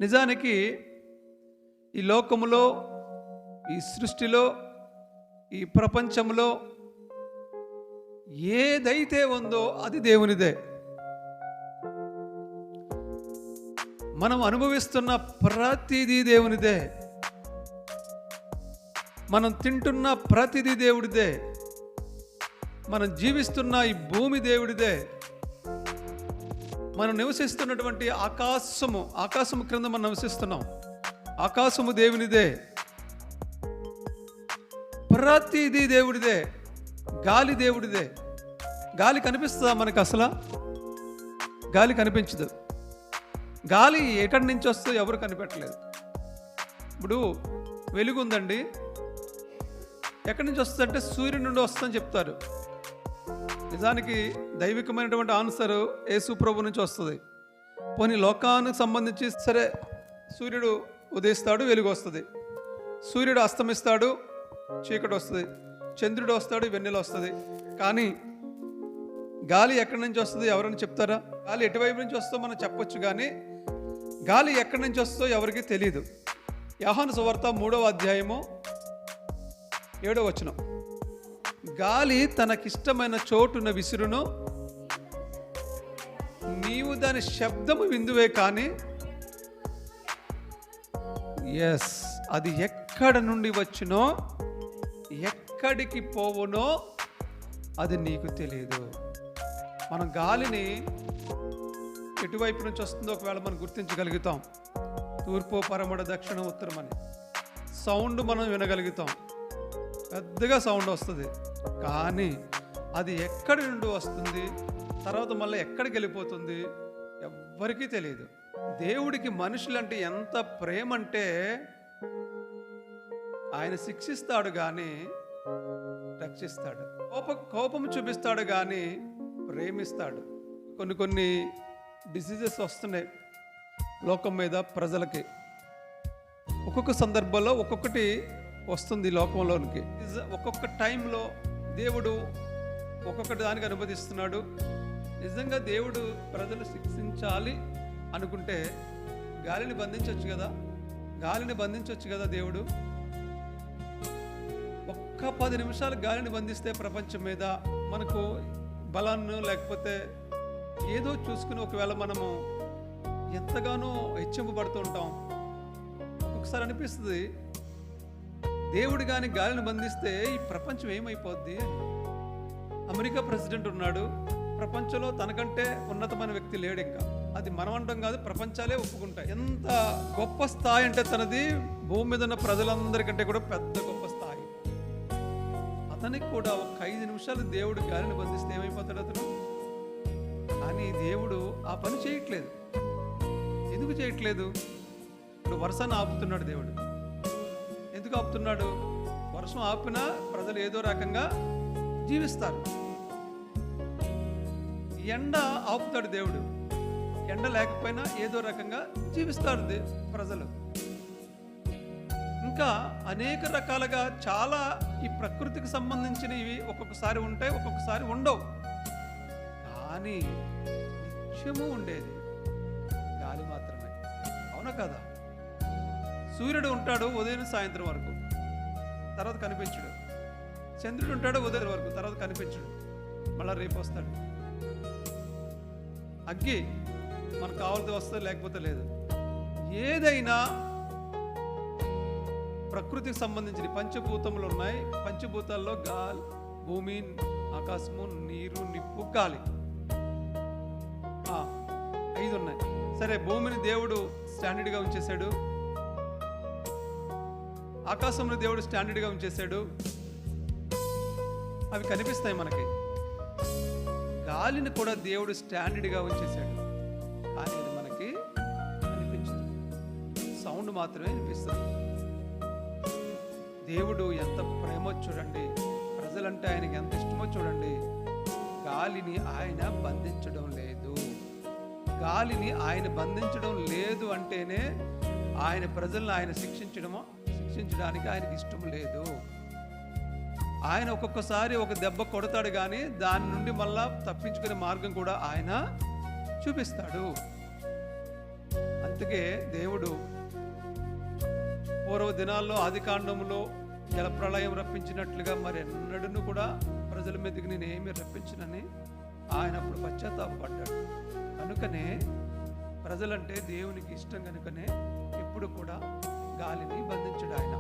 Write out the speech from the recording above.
నిజానికి ఈ లోకములో, ఈ సృష్టిలో, ఈ ప్రపంచంలో ఏదైతే ఉందో అది దేవునిదే. మనం అనుభవిస్తున్న ప్రతిదీ దేవునిదే. మనం తింటున్న ప్రతిదీ దేవుడిదే. మనం జీవిస్తున్న ఈ భూమి దేవుడిదే. మనం నివసిస్తున్నటువంటి ఆకాశము క్రింద మనం నివసిస్తున్నాం. ఆకాశము దేవునిదే. ప్రతిదీ దేవుడిదే. గాలి దేవుడిదే. గాలి కనిపిస్తుందా మనకు? అసలు గాలి కనిపించదు. గాలి ఎక్కడి నుంచి వస్తుందో ఎవరు కనిపెట్టలేదు. ఇప్పుడు వెలుగు ఉందండి, ఎక్కడి నుంచి వస్తుందంటే సూర్యుడి నుండి వస్తుందని చెప్తారు. నిజానికి దైవికమైనటువంటి ఆన్సర్ యేసు ప్రభు నుంచి వస్తుంది. పోనీ లోకానికి సంబంధించి సరే, సూర్యుడు ఉదయిస్తాడు, వెలుగు వస్తుంది. సూర్యుడు అస్తమిస్తాడు, చీకటి వస్తుంది. చంద్రుడు వస్తాడు, వెన్నెల వస్తుంది. కానీ గాలి ఎక్కడి నుంచి వస్తుంది ఎవరైనా చెప్తారా? గాలి ఎటువైపు నుంచి వస్తుందో మనం చెప్పొచ్చు, కానీ గాలి ఎక్కడి నుంచి వస్తుందో ఎవరికి తెలియదు. యోహాను సువార్త 3వ అధ్యాయము 7వ వచనం, గాలి తనకిష్టమైన చోటున విసురును, నీవు దాని శబ్దము విందువే కానీ అది ఎక్కడ నుండి వచ్చినో ఎక్కడికి పోవునో అది నీకు తెలియదు. మనం గాలిని ఎటువైపు నుంచి వస్తుందో ఒకవేళ మనం గుర్తించగలుగుతాం. తూర్పు, పరమడ, దక్షిణం, ఉత్తరం అని సౌండ్ మనం వినగలుగుతాం. పెద్దగా సౌండ్ వస్తుంది, కానీ అది ఎక్కడి నుండి వస్తుంది, తర్వాత మళ్ళీ ఎక్కడికి వెళ్ళిపోతుంది ఎవ్వరికీ తెలియదు. దేవుడికి మనుషులంటే ఎంత ప్రేమ అంటే ఆయన శిక్షిస్తాడు కానీ రక్షిస్తాడు. కోపం చూపిస్తాడు కానీ ప్రేమిస్తాడు. కొన్ని డిసీజెస్ వస్తున్నాయి లోకం మీద ప్రజలకి. ఒక్కొక్క సందర్భంలో ఒక్కొక్కటి వస్తుంది లోకంలోనికి. ఒక్కొక్క టైంలో దేవుడు ఒక్కొక్కటి దానికి అనుమతిస్తున్నాడు. నిజంగా దేవుడు ప్రజలు శిక్షించాలి అనుకుంటే గాలిని బంధించవచ్చు కదా దేవుడు. ఒక్క 10 నిమిషాలు గాలిని బంధిస్తే ప్రపంచం మీద మనకు బలాన్ని లేకపోతే ఏదో చూసుకుని ఒకవేళ మనము ఎంతగానో హెచ్చింపబడుతూ ఉంటాం. ఒకసారి అనిపిస్తుంది, దేవుడు కానీ గాలిని బంధిస్తే ఈ ప్రపంచం ఏమైపోద్ది. అమెరికా ప్రెసిడెంట్ ఉన్నాడు, ప్రపంచంలో తనకంటే ఉన్నతమైన వ్యక్తి లేడు. ఇంకా అది మనం అంటాం కాదు, ప్రపంచాలే ఒప్పుకుంటాయి. ఎంత గొప్ప స్థాయి అంటే తనది భూమి మీద ఉన్న ప్రజలందరికంటే కూడా పెద్ద గొప్ప స్థాయి. అతనికి కూడా ఒక 5 నిమిషాలు దేవుడు గాలిని బంధిస్తే ఏమైపోతాడు అతను. కానీ దేవుడు ఆ పని చేయట్లేదు. ఎందుకు చేయట్లేదు? ఇప్పుడు వర్షాన్ని ఆపుతున్నాడు దేవుడు. ఎందుకు ఆపుతున్నాడు? వర్షం ఆపినా ప్రజలు ఏదో రకంగా జీవిస్తారు. ఎండ ఆపుతాడు దేవుడు. ఎండ లేకపోయినా ఏదో రకంగా జీవిస్తారు ప్రజలు. ఇంకా అనేక రకాలుగా చాలా ఈ ప్రకృతికి సంబంధించినవి ఒక్కొక్కసారి ఉంటాయి, ఒక్కొక్కసారి ఉండవు. కానీ నిత్యము ఉండేది గాలి మాత్రమే. అవునా కదా? సూర్యుడు ఉంటాడు ఉదయం సాయంత్రం వరకు, తర్వాత కనిపించడు. చంద్రుడు ఉంటాడు ఉదయం వరకు, తర్వాత కనిపించడు. మళ్ళీ రేపు వస్తాడు. అగ్గి మనకు కావాల్సి వస్తుంది, లేకపోతే లేదు. ఏదైనా ప్రకృతికి సంబంధించిన పంచభూతములు ఉన్నాయి. పంచభూతాల్లో గాలి, భూమి, ఆకాశము, నీరు, నిప్పు, గాలి 5 ఉన్నాయి. సరే, భూమిని దేవుడు స్టాండర్డ్గా ఉంచేశాడు, ఆకాశంలో దేవుడు స్టాండర్డ్గా ఉంచేశాడు. అవి కనిపిస్తాయి మనకి. గాలిని కూడా దేవుడు స్టాండర్డ్గా ఉంచేశాడు, కానీ అది మనకి అనిపించదు. సౌండ్ మాత్రమే అనిపిస్తుంది. దేవుడు ఎంత ప్రేమో చూడండి, ప్రజలంటే ఆయనకి ఎంత ఇష్టమో చూడండి. గాలిని ఆయన బంధించడం లేదు. గాలిని ఆయన బంధించడం లేదు అంటేనే ఆయన ప్రజలను ఆయన శిక్షించడానికి ఆయనకి ఇష్టం లేదు. ఆయన ఒక్కొక్కసారి ఒక దెబ్బ కొడతాడు, కానీ దాని నుండి మళ్ళా తప్పించుకునే మార్గం కూడా ఆయన చూపిస్తాడు. అందుకే దేవుడు పూర్వ దినాల్లో ఆదికాండంలో జలప్రళయం రప్పించినట్లుగా మరి ఎన్నడూ కూడా ప్రజల మీదకి నేను ఏమి రప్పించినని ఆయన అప్పుడు పశ్చాత్తాపడ్డాడు. కనుకనే ప్రజలంటే దేవునికి ఇష్టం కనుకనే ఇప్పుడు కూడా గాలిని బంధించడు ఆయన.